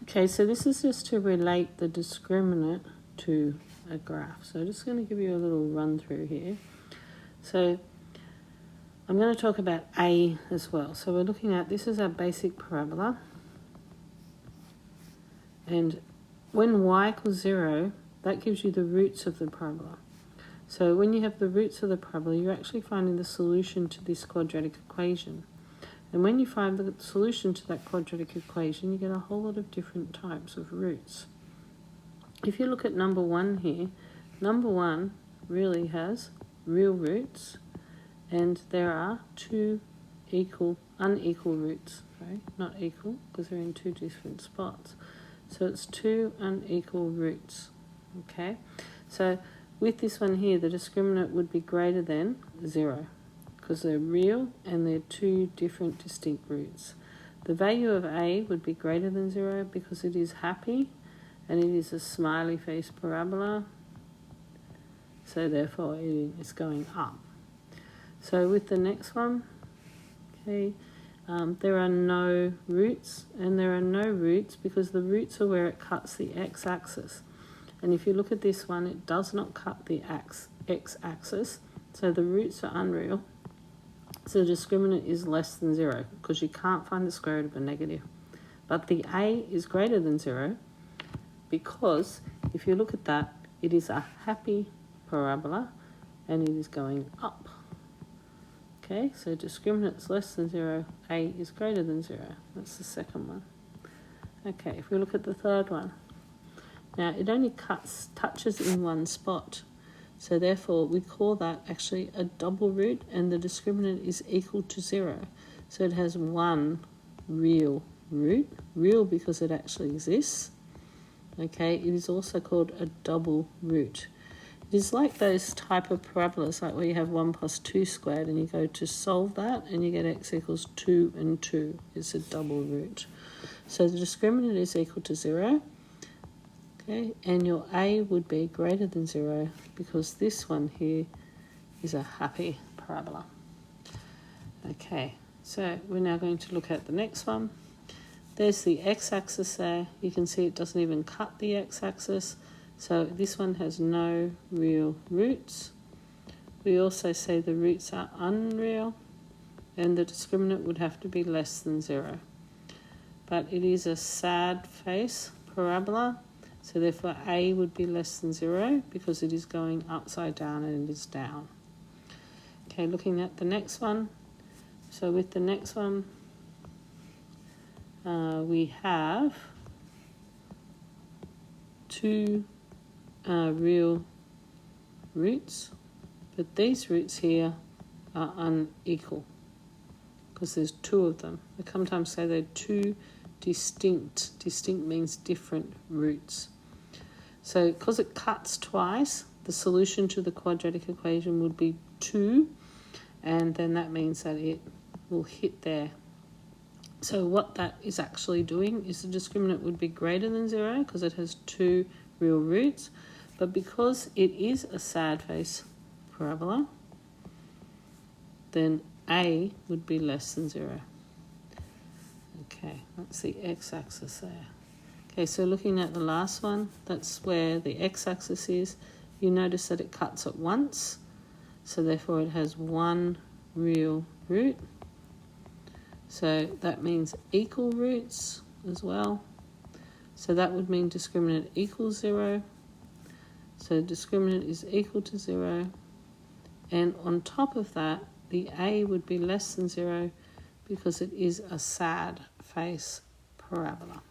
Okay, so this is just to relate the discriminant to a graph. So I'm just going to give you a little run through here. So I'm going to talk about A as well. So we're looking at, this is our basic parabola. And when y equals 0, that gives you the roots of the parabola. So when you have the roots of the parabola, you're actually finding the solution to this quadratic equation. And when you find the solution to that quadratic equation, you get a whole lot of different types of roots. If you look at number 1 here, number 1 really has real roots, and there are two unequal roots. Sorry, not equal, because they're in two different spots. So it's two unequal roots. Okay, so with this one here, the discriminant would be greater than 0, because they're real and they're two different distinct roots. The value of A would be greater than 0 because it is happy and it is a smiley face parabola, so therefore it is going up. So with the next one, okay, there are no roots, and there are no roots because the roots are where it cuts the x-axis. And if you look at this one, it does not cut the x-axis, so the roots are unreal. So the discriminant is less than 0 because you can't find the square root of a negative. But the A is greater than 0 because if you look at that, it is a happy parabola and it is going up. Okay, so discriminant is less than 0, A is greater than 0. That's the second one. Okay, if we look at the third one. Now, it only touches in one spot. So therefore, we call that actually a double root, and the discriminant is equal to 0. So it has one real root, real because it actually exists. Okay, it is also called a double root. It is like those type of parabolas, like where you have 1 plus 2 squared, and you go to solve that, and you get x equals 2 and 2. It's a double root. So the discriminant is equal to 0. Okay, and your A would be greater than 0 because this one here is a happy parabola. Okay, so we're now going to look at the next one. There's the x-axis there. You can see it doesn't even cut the x-axis. So this one has no real roots. We also say the roots are unreal, and the discriminant would have to be less than 0. But it is a sad face parabola. So therefore A would be less than 0 because it is going upside down and it is down. Okay, looking at the next one. So with the next one, we have two real roots, but these roots here are unequal because there's two of them. I sometimes say they're two distinct means different roots. So because it cuts twice, the solution to the quadratic equation would be 2, and then that means that it will hit there. So what that is actually doing is the discriminant would be greater than 0 because it has two real roots, but because it is a sad face parabola, then A would be less than 0. Okay, that's the x-axis there. Okay, so looking at the last one, that's where the x-axis is. You notice that it cuts at once, so therefore it has one real root. So that means equal roots as well. So that would mean discriminant equals 0. So discriminant is equal to 0. And on top of that, the A would be less than 0 because it is a sad face parabola.